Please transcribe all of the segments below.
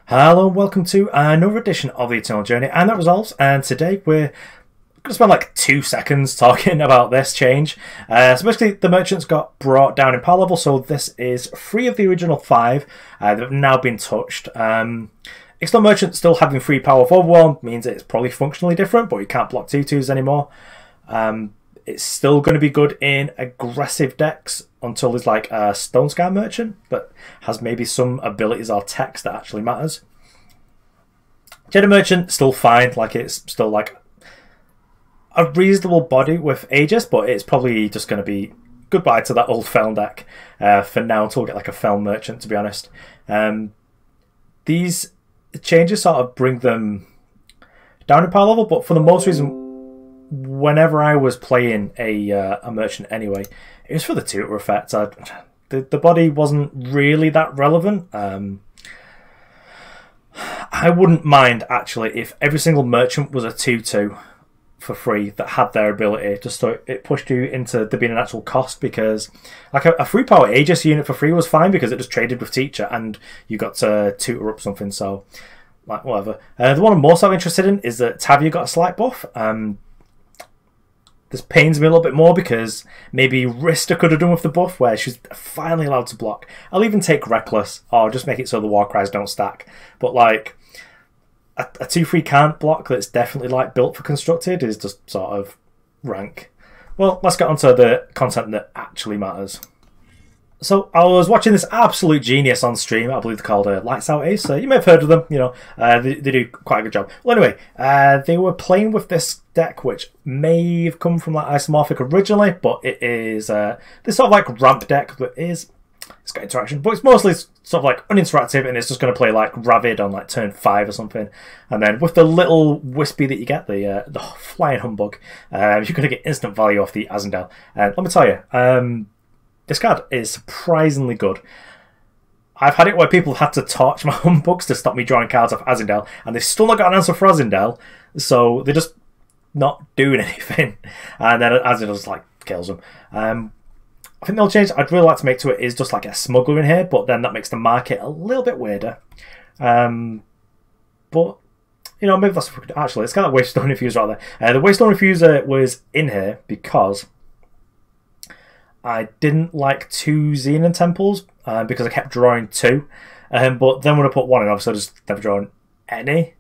Hello and welcome to another edition of the Eternal Journey and that resolves, and today we're going to spend like 2 seconds talking about this change. So basically the merchants got brought down in power level, so this is 3 of the original 5 that have now been touched. External merchant still having 3 power of overwhelm means it's probably functionally different, but you can't block 2/2s anymore. It's still going to be good in aggressive decks until there's like a Stone Sky Merchant that has maybe some abilities or text that actually matters. Jedi Merchant, still fine, like it's still like a reasonable body with Aegis, but it's probably just going to be goodbye to that old Feln deck for now until we get like a Feln Merchant, to be honest. These changes sort of bring them down in power level, but for the most reason, whenever I was playing a merchant anyway, it was for the tutor effect. The body wasn't really that relevant. I wouldn't mind actually if every single merchant was a 2/2 for free that had their ability, just so it pushed you into there being an actual cost, because like a 3 power Aegis unit for free was fine because it just traded with teacher and you got to tutor up something, so like whatever. The one I'm most interested in is that Tavia got a slight buff. This pains me a little bit more because maybe Rista could have done with the buff where she's finally allowed to block. I'll even take Reckless or just make it so the Warcries don't stack. But like a 2/3 can't block that's definitely like built for constructed is just sort of rank. Well, let's get on to the content that actually matters. So I was watching this absolute genius on stream. I believe they're called RavidsOutAce. So you may have heard of them. You know, they do quite a good job. Well, anyway, they were playing with this deck, which may have come from like Isomorphic originally, but it is this sort of like ramp deck that is it's got interaction, but it's mostly sort of like uninteractive, and it's just going to play like Ravid on like turn 5 or something, and then with the little wispy that you get, the flying humbug, you're going to get instant value off the Azindel. And let me tell you. This card is surprisingly good. I've had it where people have had to torch my humbugs to stop me drawing cards off Azindel, and they've still not got an answer for Azindel, so they're just not doing anything. And then Azindel just like kills them. I think the only change I'd really like to make to it is just like a smuggler in here, but then that makes the market a little bit weirder. But you know, maybe that's actually it's got a Waystone Infuser out there. The Waystone Infuser was in here because I didn't like 2 Xenan temples because I kept drawing 2. But then when I put 1 in, obviously I just never drawn any.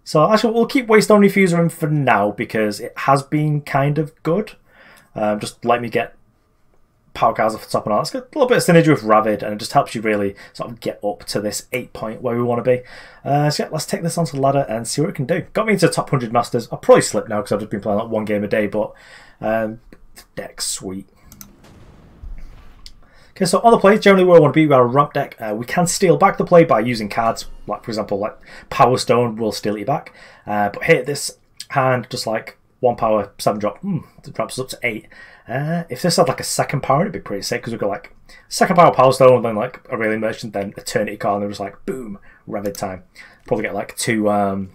So actually we'll keep Waystone Infuser in for now because it has been kind of good. Just let me get power cards off the top and all. It's got a little bit of synergy with Ravid, and it just helps you really sort of get up to this 8 point where we want to be. So yeah, let's take this onto the ladder and see what it can do. Got me into the top 100 masters. I'll probably slip now because I've just been playing like 1 game a day, but the deck's sweet. Okay, so on the play, generally where I want to be, we are a ramp deck. We can steal back the play by using cards, like for example, like Power Stone will steal you back. But here, this hand, just like 1 power, 7 drop, it drops us up to 8. If this had like a 2nd power, it'd be pretty sick because we've got like 2nd power Power Stone, and then like a really merchant, then Eternity card, and they're just like boom, Ravid time. Probably get like 2. Okay,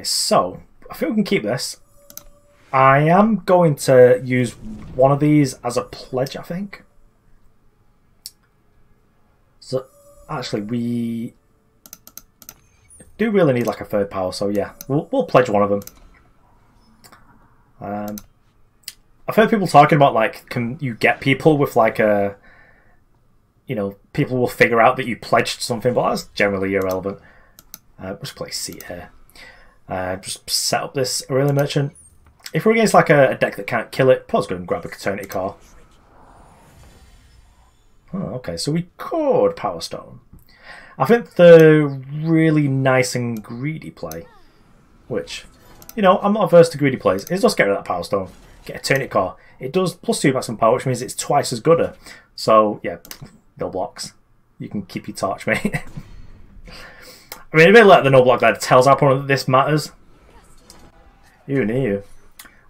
so I think we can keep this. I am going to use one of these as a pledge, I think. So, actually, we do really need like a 3rd power, so yeah, we'll pledge one of them. I've heard people talking about like, can you get people with like a, you know, people will figure out that you pledged something, but that's generally irrelevant. Just play seat here. Just set up this Aurelia Merchant. If we're against like a deck that can't kill it, Paul's going to grab a Eternity Core. Oh, okay, so we could Power Stone. I think the really nice and greedy play, which, you know, I'm not averse to greedy plays, is just get rid of that Power Stone. Get Eternity Core. It does +2 maximum power, which means it's twice as good. So, yeah, no blocks. You can keep your torch, mate. I mean, a bit like the no block that tells our opponent that this matters. You and you.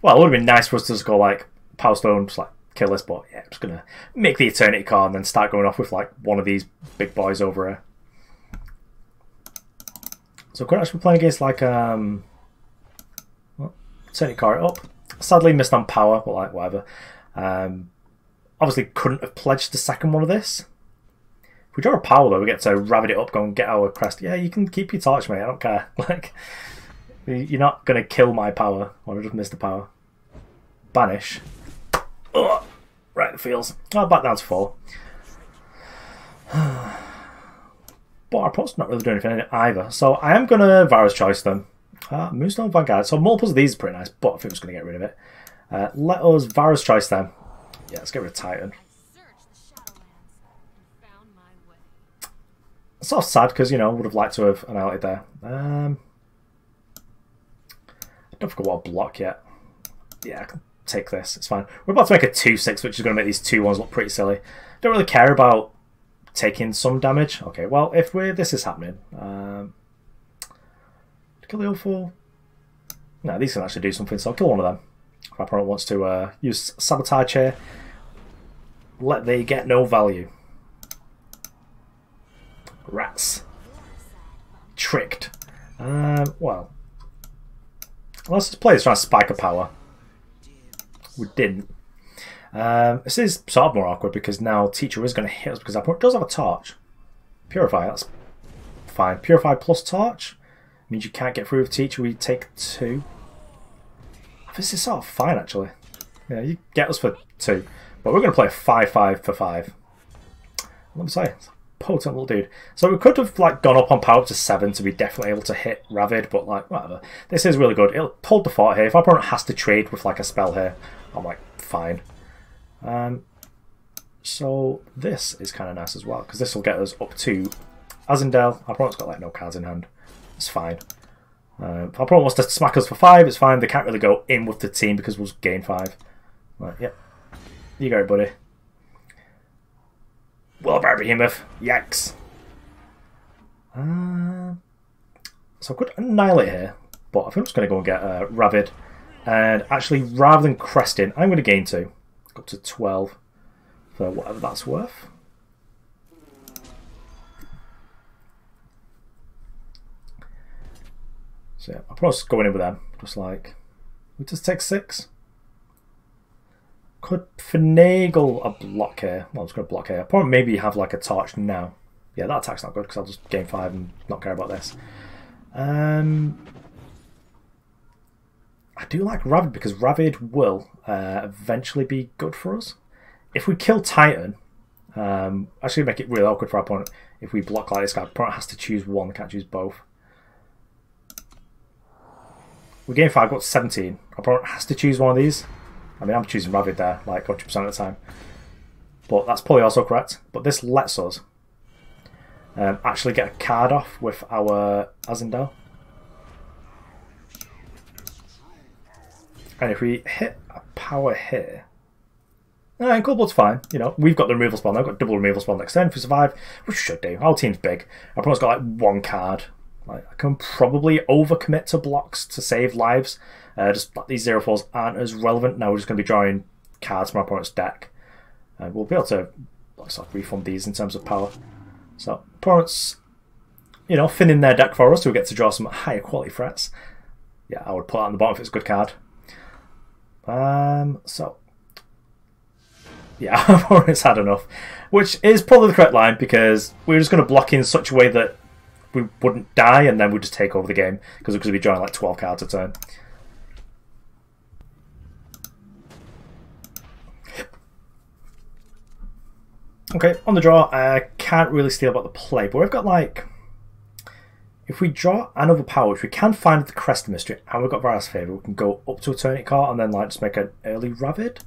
Well, it would have been nice for us to just go like Power Stone, just like kill this, but yeah, I'm just gonna make the Eternity card and then start going off with like one of these big boys over here. So we're actually playing against like well, Eternity card up. Sadly missed on power, but like whatever. Obviously couldn't have pledged the 2nd one of this If we draw a power though, we get to Ravid it up, go and get our Crest. Yeah, you can keep your torch, mate. I don't care. Like, you're not gonna kill my power, or I just missed the power. Banish. Ugh. Right in the feels. Oh, back down to 4. But our opponent's not really doing anything either. So I am gonna Vara's Choice them. Moonstone, Vanguard. So multiples of these are pretty nice, but I think I'm just gonna get rid of it. Let us Vara's Choice them. Yeah, let's get rid of Titan. It's sort of sad because, you know, would have liked to have annihilated there. I don't forget what I'll block yet. Yeah, I can take this. It's fine. We're about to make a 2-6, which is going to make these 2-1s look pretty silly. Don't really care about taking some damage. Okay, well, if this is happening, kill the awful. No, these can actually do something, so I'll kill one of them. If our opponent wants to use Sabotage here, let they get no value. Rats. Tricked. Well, let's just play this trying to spike a power. We didn't. This is sort of more awkward because now Teacher is going to hit us because our opponent does have a torch. Purify, that's fine. Purify plus torch means you can't get through with Teacher. We take 2. This is sort of fine actually. Yeah, you get us for 2, but we're going to play 5-5 for 5. Let me say. Potent little dude. So we could have like gone up on power up to 7 to be definitely able to hit Ravid, but like whatever. This is really good. It'll hold the fort here. If our opponent has to trade with like a spell here, I'm like fine. So this is kind of nice as well because this will get us up to Azindel. Our opponent's got like no cards in hand. It's fine. If our opponent wants to smack us for 5, it's fine. They can't really go in with the team because we'll gain 5. Right, yep. You go, buddy. Well, Behemoth. Yikes. So I could Annihilate here, but I think I'm just going to go and get Ravid. And actually, rather than Cresting, I'm going to gain 2. Up to 12 for whatever that's worth. So yeah, I'll probably just going in with them. Just like, we just take 6. Could finagle a block here. Well, I'm just going to block here. I'll probably maybe have like a torch now. Yeah, that attack's not good because I'll just gain 5 and not care about this. I do like Ravid because Ravid will eventually be good for us. If we kill Titan, actually make it really awkward for our opponent. If we block like this guy, our opponent has to choose one, can't choose both. We gain 5, got to 17. Our opponent has to choose one of these. I mean, I'm choosing Ravid there, like 100% of the time. But that's probably also correct. But this lets us actually get a card off with our Azindel. And if we hit a power here, Coldblood's fine. You know, we've got the removal spell now. I've got double removal spell next turn if we survive, which we should do. Our team's big. Our opponent's got like 1 card. Like, I can probably overcommit to blocks to save lives. Just like these 0-4s aren't as relevant. Now we're just going to be drawing cards from our opponent's deck. We'll be able to sort of refund these in terms of power. So opponents, you know, thinning their deck for us, so we get to draw some higher quality threats. Yeah, I would put that on the bottom if it's a good card. So yeah, our opponent's had enough, which is probably the correct line because we're just going to block in such a way that we wouldn't die, and then we'd just take over the game because we're going to be drawing like 12 cards a turn. Okay, on the draw, I can't really steal about the play, but we've got like, if we draw another power, which we can find with the Crest Mystery, and we've got Vara's Favour, we can go up to Eternity Core and then like just make an early Ravid.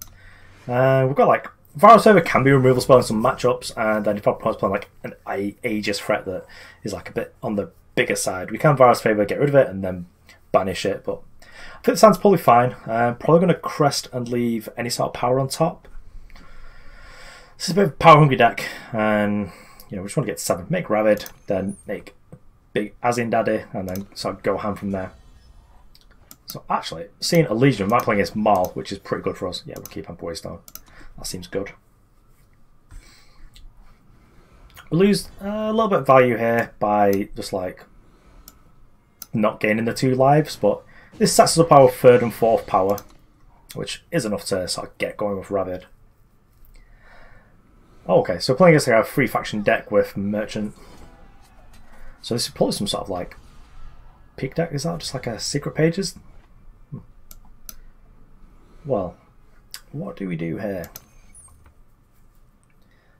We've got like, Vara's Favour can be a removal spell in some matchups, and then if our opponent's playing like an Aegis threat that is like a bit on the bigger side, we can Vara's Favour, get rid of it, and then banish it, but I think the sounds probably fine. Probably going to Crest and leave any sort of power on top. This is a bit of a power hungry deck, and you know, we just want to get to 7. Make Ravid, then make big Azindel, and then sort of go ham from there. So actually, seeing a Legion, we might play against Maul, which is pretty good for us. Yeah, we'll keep on Waystone. That seems good. We lose a little bit of value here by just like not gaining the 2 lives, but this sets us up our 3rd and 4th power, which is enough to sort of get going with Ravid. Oh, okay, so playing against like a free faction deck with Merchant. So this is probably some sort of like peak deck, is that? Just like a secret pages? Well, what do we do here?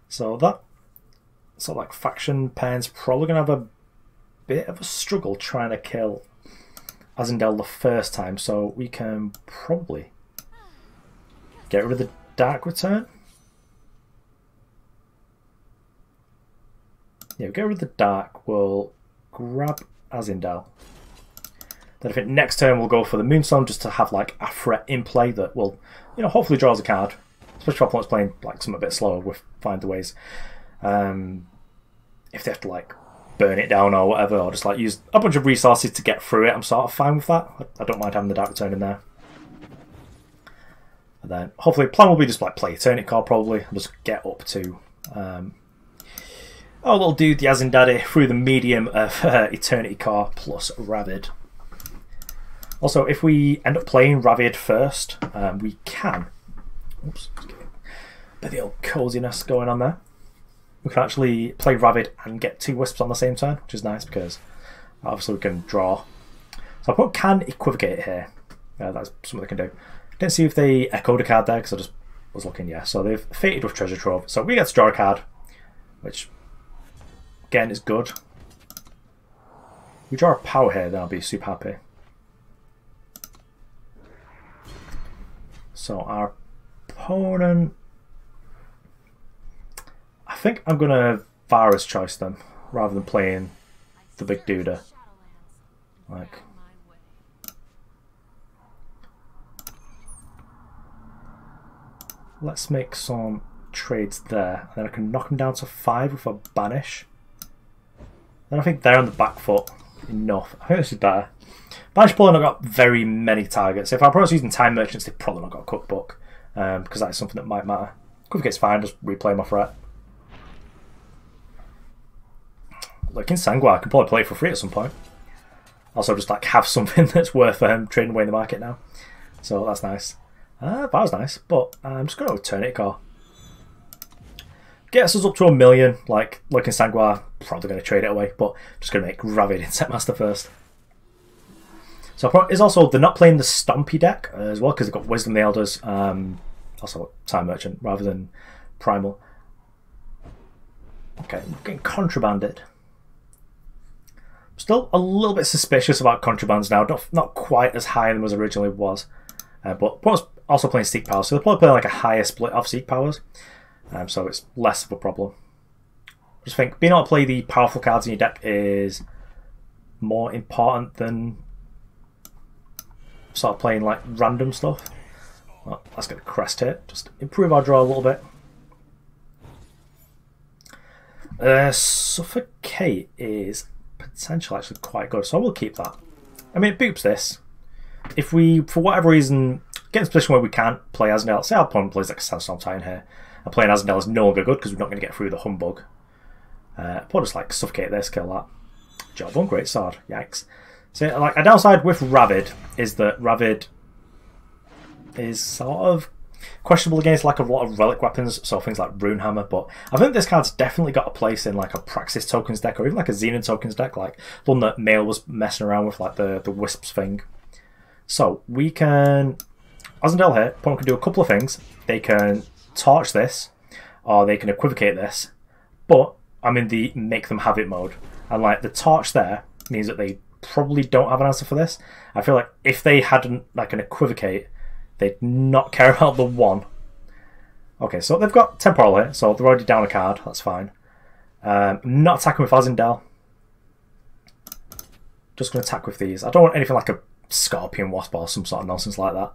So that sort of like faction pair's probably going to have a bit of a struggle trying to kill Azindel the first time, so we can probably get rid of the Dark Return. Yeah, we'll get rid of the Dark, we'll grab Azindel. Then I think next turn we'll go for the Moonstone just to have like a threat in play that will, you know, hopefully draws a card. Especially if our opponent's playing like something a bit slower, we'll find the ways. If they have to like burn it down or whatever, or just like use a bunch of resources to get through it, I'm sort of fine with that. I don't mind having the Dark Return in there. And then hopefully plan will be just like play Eternity Core probably, and just get up to we'll do the Azindel through the medium of Eternity Core plus Ravid. Also, if we end up playing Ravid first, we can. Oops, a bit of the old coziness going on there. We can actually play Ravid and get 2 Wisps on the same turn, which is nice because obviously we can draw. So I can equivocate here. That's something they can do. Didn't see if they echoed a card there because I just was looking. Yeah, so they've fated with Treasure Trove. So we get to draw a card, which again is good. If we draw a power here, then I'll be super happy. So our opponent, I think I'm going to Vara's Choice them rather than playing the big duder. Like, let's make some trades there, and then I can knock him down to 5 with a Banish. Then I think they're on the back foot enough. I think this is better. Banish probably not got very many targets. If our opponent's using Time Merchants, they've probably not got a cookbook, because that is something that might matter. Cookbook's fine, just replay my threat. Like in Sangwa, I can probably play it for free at some point. Also, just like have something that's worth trading away in the market now. So that's nice. That was nice, but I'm just going to Eternity Core. Gets us up to 1 million. Like in Sangwa, probably going to trade it away, but just going to make Ravid Insect Master first. So is also they're not playing the Stompy deck as well because they've got Wisdom the Elders, also Time Merchant rather than Primal. Okay, we're getting contrabanded. Still a little bit suspicious about contrabands now. Not quite as high as originally was, but also playing Seek Powers, so they're probably playing like a higher split of Seek Powers, so it's less of a problem. I just think being able to play the powerful cards in your deck is more important than sort of playing like random stuff. Well, let's get a Crest hit, just improve our draw a little bit. Suffocate is potentially actually quite good, so I will keep that. I mean, it boops this. If we, for whatever reason, get in a position where we can't play Azindel, say our opponent plays like a Sandstorm Titan here, and playing Azindel is no longer good because we're not going to get through the Humbug. I'll just like Suffocate this, kill that. Job on, great sword, yikes. So, like, a downside with Ravid is that Ravid is sort of questionable against like a lot of relic weapons, so things like Runehammer, but I think this card's definitely got a place in like a Praxis tokens deck or even like a Xenan tokens deck, like the one that Mail was messing around with, like the Wisps thing. So we can Azindel here, opponent can do a couple of things. They can torch this, or they can equivocate this, but I'm in the make them have it mode, and like the torch there means that they probably don't have an answer for this. I feel like if they hadn't like an equivocate, they'd not care about the 1. Okay, so they've got Temporal here, so they're already down a card, that's fine. Not attacking with Azindel. Just going to attack with these. I don't want anything like a Scorpion Wasp or some sort of nonsense like that.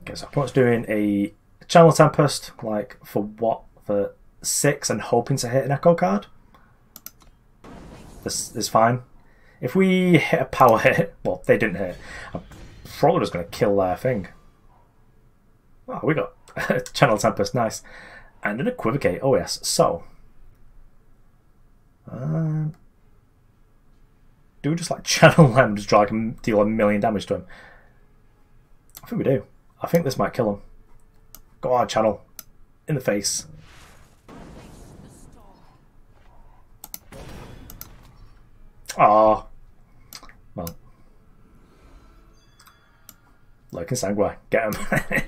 Okay, so opponent's doing a Channel Tempest, like for what? For 6 and hoping to hit an Echo card. This is fine. If we hit a power hit, well, they didn't hit, I'm probably just going to kill their thing. Oh, we got Channel Tempest, nice. And an Equivocate, oh yes. So, do we just like channel them, just drag him, deal 1 million damage to him? I think we do. I think this might kill him. Go on, channel. In the face. Oh. Well. Like in Sanguine. Get him.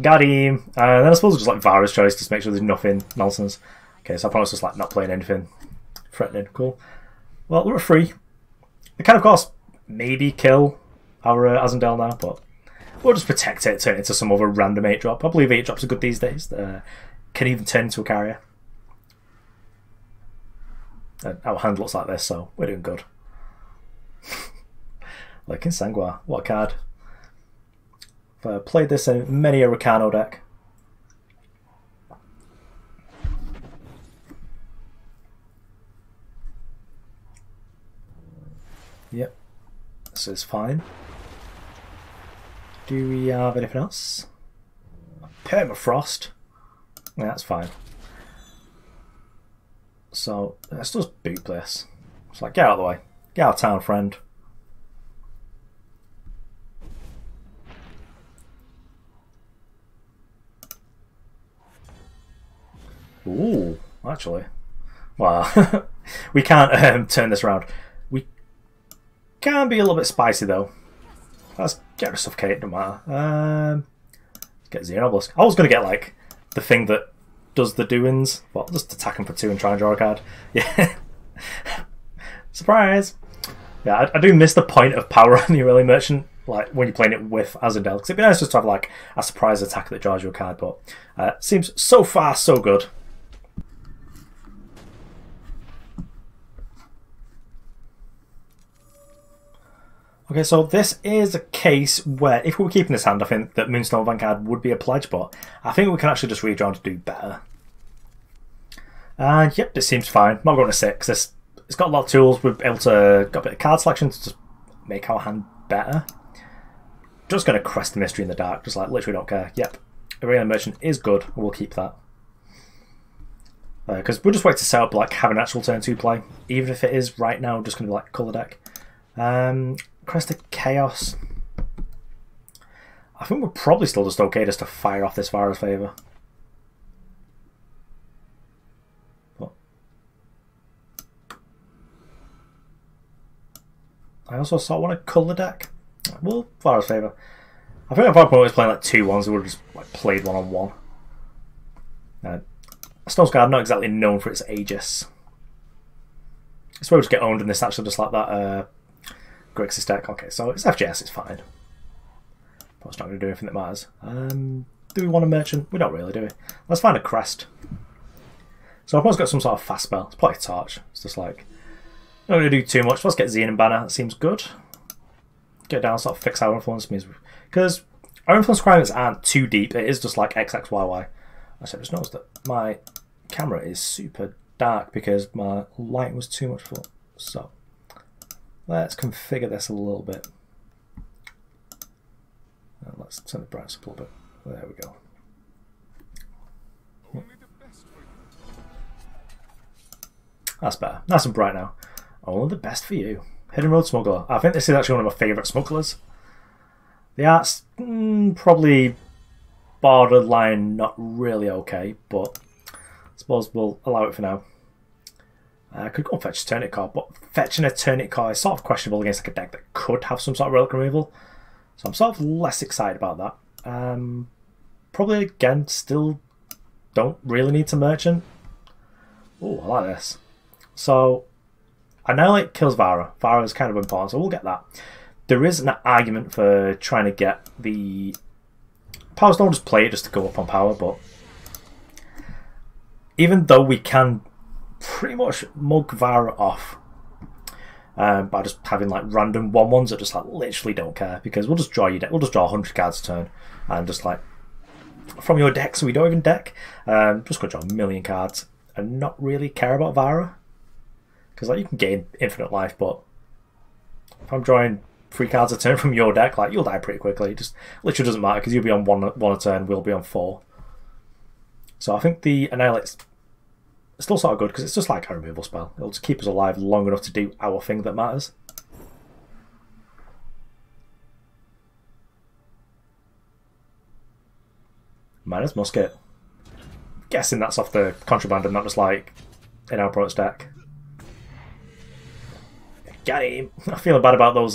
Got him. And then I suppose it's just like Vara's choice, just make sure there's nothing nonsense. Okay, so I promise just like not playing anything threatening. Cool. Well, we're free. We can, of course, maybe kill our Azindel now, but we'll just protect it, turn it into some other random 8-drop. I believe 8-drops are good these days. Can even turn into a carrier. And our hand looks like this, so we're doing good. Like in Sanguine. What a card. I've played this in many a Ricano deck. Yep, this is fine. Do we have anything else? Permafrost. Yeah, that's fine. So let's just boot this. It's like, get out of the way. Get out of town, friend. Ooh, actually. Wow. We can't turn this around. We can be a little bit spicy, though. Let's get rid of Suffocate, don't matter. Get Xenan Obelisk. I was going to get, like, the thing that does the doings. Well, just attack him for 2 and try and draw a card. Yeah. Surprise! Yeah, I do miss the point of power on the early merchant, like, when you're playing it with Azindel. Because it'd be nice just to have, like, a surprise attack that draws you a card, but seems so far so good. Okay, so this is a case where if we were keeping this hand, I think that Moonstone Vanguard would be a pledge, but I think we can actually just redraw to do better. And yep, this seems fine. I'm not going to 6. It's got a lot of tools. We're able to got a bit of card selection to just make our hand better. Just going to Crest the Mystery in the Dark, just like literally don't care. Yep, Arena Merchant is good. We'll keep that. Because we'll just wait to set up, like, have an actual turn 2 play. Even if it is right now just going to be like colour deck. Crest of Chaos. I think we're probably still just okay just to fire off this Vara's Favour. But I also sort of want to colour deck. Well, Vara's Favour. I think if our opponent was playing like 2-1s, they would have just like played 1-on-1. Stone's Guard not exactly known for its Aegis. It's where we just get owned in this actually just like that Grixis deck. Okay, so it's FGS, it's fine. But it's not going to do anything that matters. Do we want a merchant? We don't really, do we? Let's find a Crest. So I've always got some sort of fast spell. It's probably a Torch. It's just like, not going to do too much. Let's get Xenan Banner. That seems good. Get down, sort of fix our influence. Because our influence requirements aren't too deep. It is just like XXYY. I just noticed that my camera is super dark because my light was too much full. So let's configure this a little bit. Let's turn the brightness up a little bit. There we go. That's better. Nice and bright now. Only the best for you. Hidden Road Smuggler. I think this is actually one of my favourite smugglers. The art's probably borderline not really okay, but I suppose we'll allow it for now. I could go and fetch Eternity Core, but fetching Eternity Core is sort of questionable against like a deck that could have some sort of relic removal. So I'm sort of less excited about that. Probably again, still don't really need to merchant. Oh, I like this. So Annihilate kills Vara. Vara is kind of important, so we'll get that. There is an argument for trying to get the Power Stone, just play it just to go up on power, but even though we can pretty much mug Vara off by just having like random 1-1s that just like literally don't care, because we'll just draw your deck. We'll just draw 100 cards a turn and just like from your deck, so we don't even deck. Just gonna draw a million cards and not really care about Vara, because like you can gain infinite life, but if I'm drawing 3 cards a turn from your deck, like you'll die pretty quickly. It just literally doesn't matter because you'll be on one a turn, we'll be on 4. So I think the Annihilate's still sort of good because it's just like a removal spell. It'll just keep us alive long enough to do our thing that matters. Minus Musket. Guessing that's off the contraband and not just like in our opponent's deck. Got him. I'm feeling bad about those.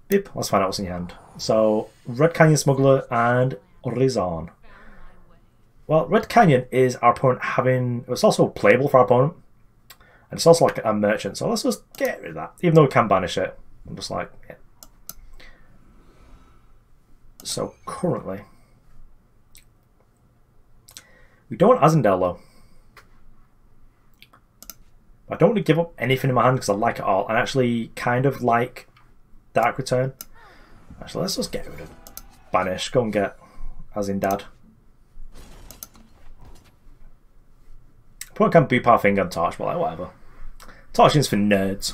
Beep. Let's find out what's in your hand. So, Red Canyon Smuggler and Rizon. Well, Red Canyon is our opponent having... It's also playable for our opponent. And it's also like a merchant. So let's just get rid of that. Even though we can banish it. I'm just like... Yeah. So, currently... We don't want Azindel, though. I don't want to give up anything in my hand because I like it all. And actually kind of like Dark Return. Actually, let's just get rid of Banish. Go and get Azindel. Probably can't be power finger and torch, but like whatever. Torching's for nerds.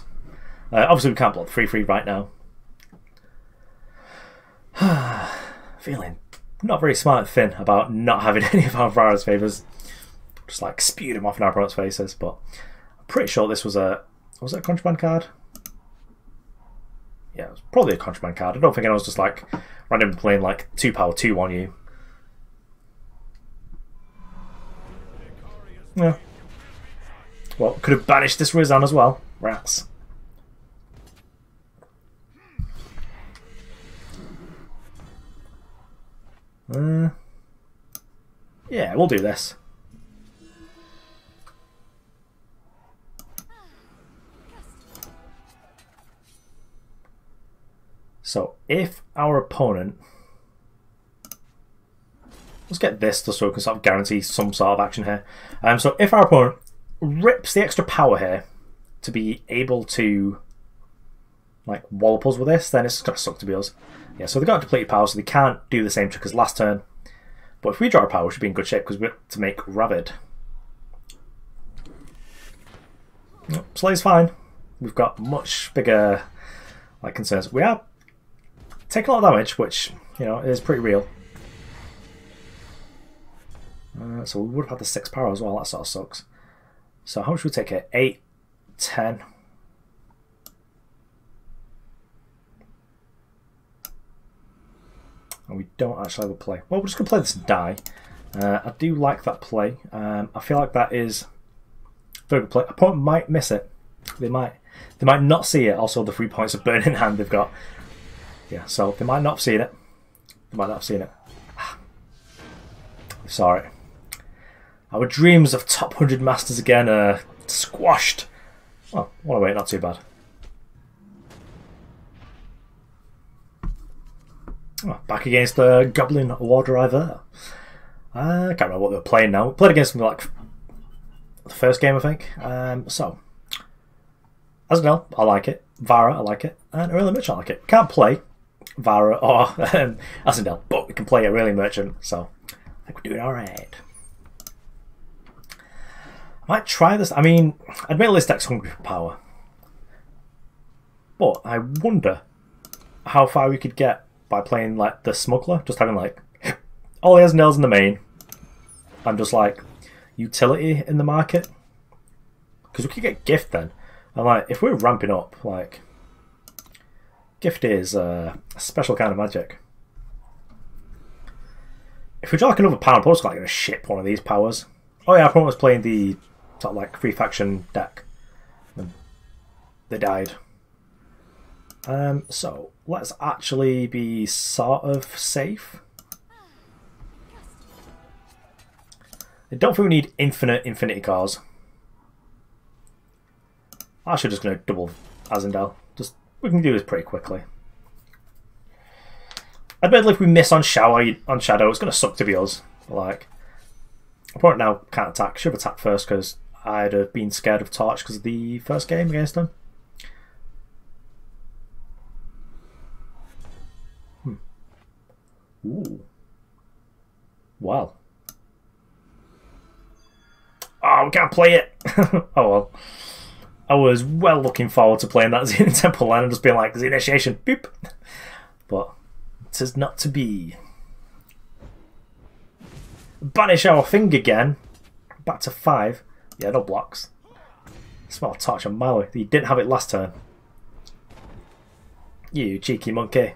Obviously we can't block 3/3 right now. Feeling not very smart and thin about not having any of our Vara's favours. Just like spewed them off in our opponent's faces, but I'm pretty sure this was a... Was it a contraband card? Yeah, it was probably a contraband card. I don't think I was just like randomly playing like 2 power 2 on you. Yeah. Well, could have banished this Rizan as well. Rats. Yeah, we'll do this. So, if our opponent... Let's get this just so we can sort of guarantee some sort of action here. So, if our opponent rips the extra power here to be able to like wallop us with this, then it's going to suck to be us. Yeah, so they've got depleted power, so they can't do the same trick as last turn. But if we draw a power, we should be in good shape because we're to make Ravid. Slay's fine. We've got much bigger like concerns. We are taking a lot of damage, which, you know, is pretty real. So we would have had the 6 power as well, that sort of sucks. So how much should we take it? 8, 10. And we don't actually have a play. Well, we're just going to play this and die. I do like that play. I feel like that is a very good play. Opponent might miss it. They might not see it. Also, the 3 points of burn in hand they've got. Yeah, so they might not have seen it. They might not have seen it. Sorry. Our dreams of top 100 masters again are squashed. Oh, what a wait, not too bad. Oh, back against the Goblin War Driver. I can't remember what they were playing now. We played against them like the first game, I think. So, Azindel, I like it. Vara, I like it. And Aurelia Merchant, I like it. Can't play Vara or Azindel, but we can play Aurelia Merchant, so I think we're doing alright. I might try this. I mean, admittedly this deck's hungry for power. But I wonder how far we could get by playing like the Smuggler. Just having like all he has nails in the main. And just like utility in the market. Because we could get Gift then. And like, if we're ramping up, like, Gift is a special kind of magic. If we draw like another power, I'm probably going to ship one of these powers. Oh yeah, I was playing the sort of like free faction deck. And they died. So let's actually be sort of safe. I don't think we need infinite infinity cores. I'm actually just going to double Azindel. We can do this pretty quickly. I bet if we miss on Shadow, it's going to suck to be us. Like, opponent now can't attack. Should have attacked first because I'd have been scared of Torch because of the first game against them. Ooh. Wow. Oh, we can't play it. Oh well. I was well looking forward to playing that Xenan Temple line and just being like, the initiation, boop. But it is not to be. Banish our thing again. Back to 5. Yeah, no blocks. Smell Torch a mile away. You didn't have it last turn. You cheeky monkey.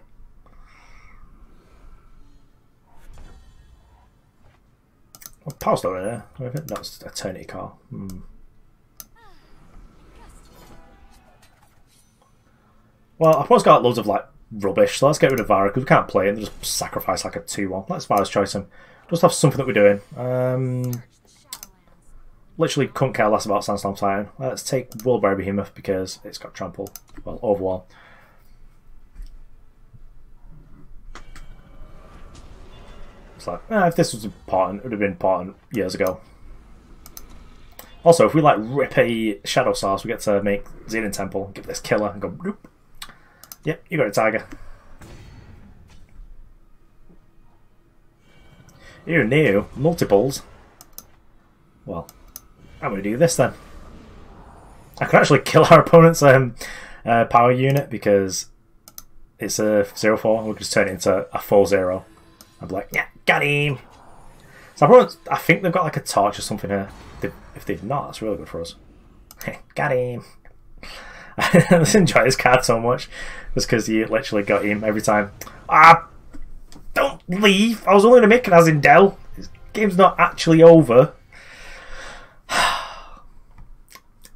Oh, Power Stone in there. That's Eternity Car. Well, I've almost got loads of like rubbish, so let's get rid of Vara because we can't play it and just sacrifice like a 2-1. Let's Vara's choice him. Just have something that we're doing. Literally couldn't care less about Sandstorm Titan. Let's take Willberry Behemoth because it's got trample. Well, Overwhelm. It's like, if this was important, it would have been important years ago. Also, if we like rip a Shadow Source, we get to make Xenan Temple, give this killer, and go bloop. Yep, you got a tiger. Ew, new multiples. Well, I'm going to do this then. I can actually kill our opponent's power unit because it's a 0-4. We'll just turn it into a 4-0. I'm like, yeah, got him. So I think they've got like a torch or something here. If they've not, that's really good for us. Got him. I just enjoy this card so much just because you literally got him every time. Don't leave. I was only going to make an Azindel. This game's not actually over.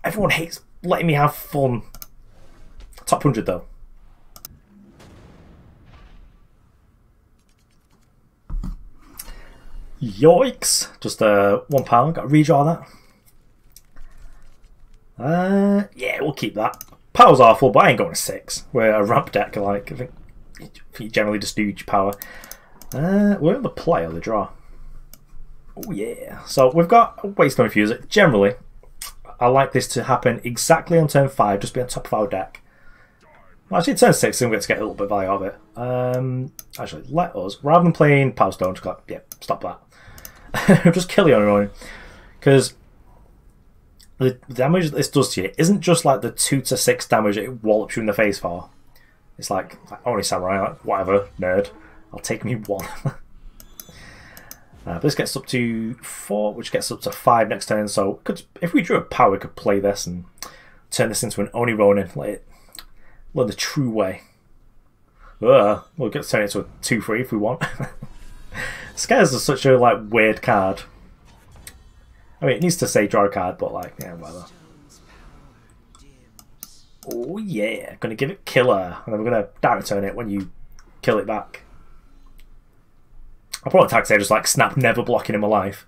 Everyone hates letting me have fun. Top 100 though. Yikes. Just £1. Got to redraw that. Yeah, we'll keep that. Power's awful, but I ain't going to 6. We're a ramp deck, like, I think you generally just do your power. We're on the play or the draw. Oh yeah. So we've got a Waystone Infuser. Generally, I like this to happen exactly on turn 5, just be on top of our deck. Well, actually, turn 6, then we get to get a little bit of value out of it. Actually, let us, rather than playing Power Stone, just go, yeah, stop that. Just kill you on your own. Because the damage that this does to you isn't just like the 2 to 6 damage it wallops you in the face for. It's like only Samurai, like, whatever, nerd. I'll take me 1. But this gets up to 4, which gets up to 5 next turn. So if we drew a power, we could play this and turn this into an Oni Ronin. Let it learn the true way. We'll get to turn it into a 2-3 if we want. Scares is such a like weird card. I mean, it needs to say draw a card, but like, yeah, whatever. Oh yeah, gonna give it killer, and then we're gonna direct return it when you kill it back. I'll probably tag say just like snap, never blocking him alive.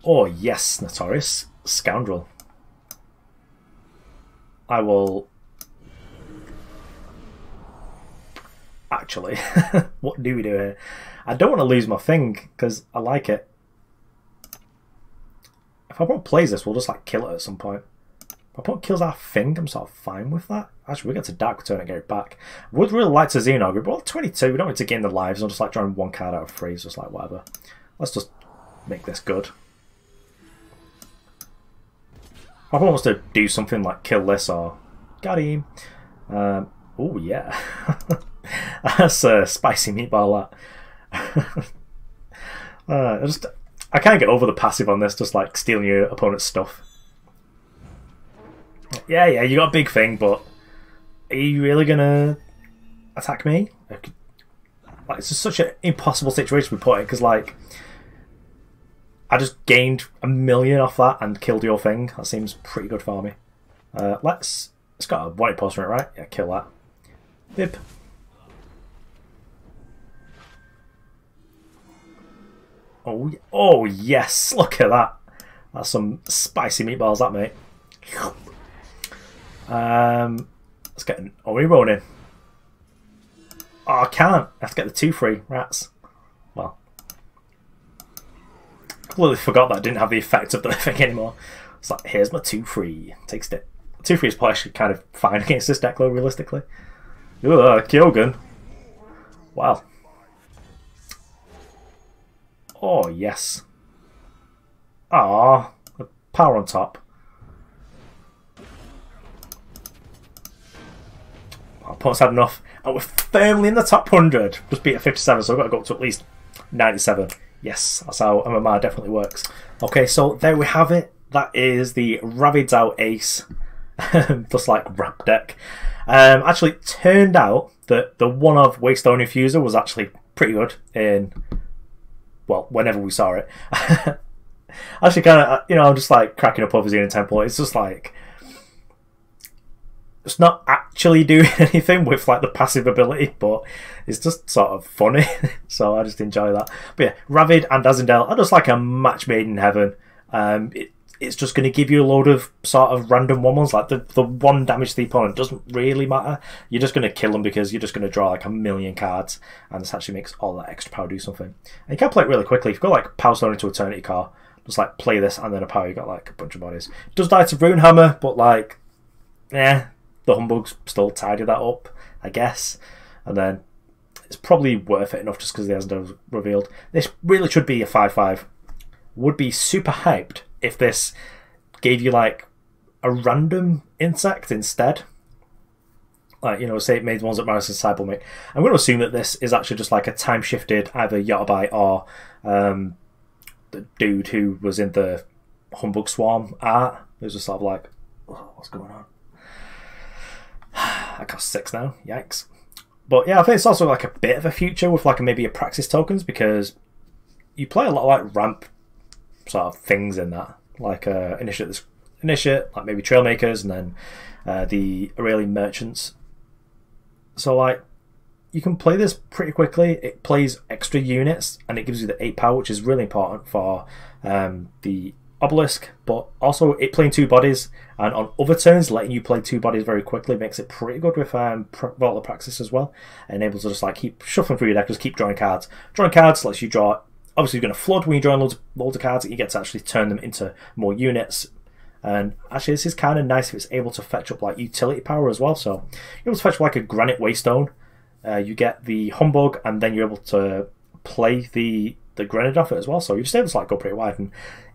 Oh yes, Notorious Scoundrel. I will actually. What do we do here? I don't want to lose my thing because I like it. If our opponent plays this, we'll just like kill it at some point. If our opponent kills our thing, I'm sort of fine with that. Actually, we get to Dark Return and get it back. I would really like to Xenan, but well, 22, we don't need to gain the lives. I'm just like drawing 1 card out of 3, just like whatever. Let's just make this good. If our opponent wants to do something like kill this or got him. Oh yeah. That's a spicy meatball, that. I can't get over the passive on this, just like stealing your opponent's stuff. Yeah, you got a big thing, but are you really gonna attack me? Like, it's just such an impossible situation we put in, because like I just gained 1 million off that and killed your thing. That seems pretty good for me. It's got a white poster in it, right? Yeah, kill that. Bip. Oh yes, look at that. That's some spicy meatballs, that, mate. Let's get an Oni Ronin. Oh, I can't. I have to get the 2-3 rats. Well, completely forgot that I didn't have the effect of the thing anymore. It's like, here's my 2-3. Takes it. 2-3 is probably actually kind of fine against this deck, though, realistically. Ugh, Kyogen. Wow. Oh, yes. Ah, the power on top. Our opponent's had enough. And we're firmly in the top 100. Just beat a 57, so we've got to go up to at least 97. Yes, that's how MMR definitely works. Okay, so there we have it. That is the RavidsOutAce. Just like rap deck. Actually, it turned out that the one of Waystone Infuser was actually pretty good in... well, whenever we saw it. Actually, kind of, I'm just like cracking up over Xenan Temple. It's just like, it's not actually doing anything with like the passive ability, but it's just sort of funny. So I just enjoy that. But yeah, Ravid and Azindel are just like a match made in heaven. It's just going to give you a load of sort of random one-ones. Like the one damage to the opponent doesn't really matter. You're just going to kill them because you're just going to draw like a million cards, and this actually makes all that extra power do something. And you can play it really quickly. If you've got like Power Stone into Eternity Car, just like play this and then a power, you got like a bunch of bodies. It does die to Runehammer, but like, the Humbug's still tidy that up, I guess. And then it's probably worth it enough just because the Azindel was revealed. This really should be a 5/5. Would be super hyped if this gave you like a random insect instead. Like, you know, say it made ones at Madison Cybermic. I'm going to assume that this is actually just like a time shifted either Yottabai or the dude who was in the Humbug Swarm art. It was just sort of like, oh, what's going on? I got 6 now, yikes. But yeah, I think it's also like a bit of a future with like maybe a Praxis tokens, because you play a lot of like ramp sort of things in that, like Initiate, like maybe Trailmakers, and then the Aurelian Merchants. So like you can play this pretty quickly. It plays extra units and it gives you the 8 power, which is really important for the Obelisk, but also it playing 2 bodies, and on other turns letting you play 2 bodies very quickly makes it pretty good with Vault of Praxis as well. It enables to just like keep shuffling through your deck, just keep drawing cards. Drawing cards lets you draw. Obviously, you're going to flood when you're drawing loads of cards. You get to actually turn them into more units. And actually, this is kind of nice if it's able to fetch up like utility power as well. So you're able to fetch like a Granite Waystone. You get the Humbug, and then you're able to play the Grenade off it as well. So you're just able to like go pretty wide. And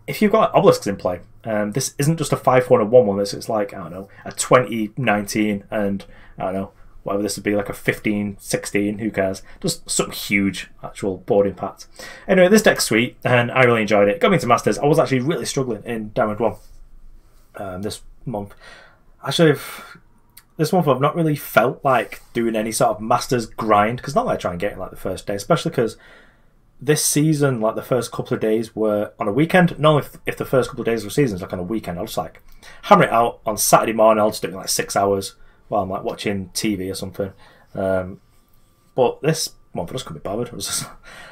if you've got Obelisks in play, this isn't just a 5/1 and 1/1. It's like, I don't know, a 20-19 and I don't know, whatever this would be, like a 15-16, who cares? Just something huge, actual board impact. Anyway, this deck's sweet, and I really enjoyed it. Got me into Masters. I was actually really struggling in Diamond 1 this month. Actually, this month I've not really felt like doing any sort of Masters grind, because not that I try and get it like the first day, especially because this season, like the first couple of days were on a weekend. Not if the first couple of days of the season is like on a weekend, I'll just like hammer it out on Saturday morning. I'll just do it in like 6 hours while I'm like watching TV or something. But this month I just couldn't be bothered. I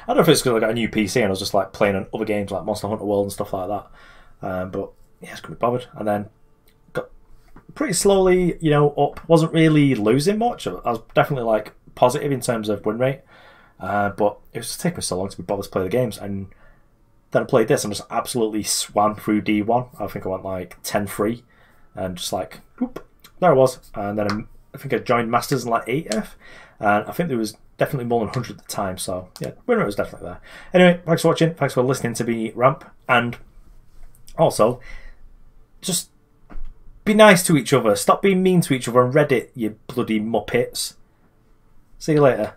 don't know if it's because I got a new PC and I was just like playing on other games like Monster Hunter World and stuff like that. But yeah, I just couldn't be bothered. And then got pretty slowly, you know, up. Wasn't really losing much. I was definitely like positive in terms of win rate. But it was just taking me so long to be bothered to play the games. And then I played this and just absolutely swam through D1. I think I went like 10-3 and just like, whoop, there I was. And then I think I joined Masters in like 8th, and I think there was definitely more than 100 at the time. So yeah, win rate was definitely there. Anyway, thanks for watching. Thanks for listening to me ramp. And also, just be nice to each other. Stop being mean to each other on Reddit, you bloody muppets. See you later.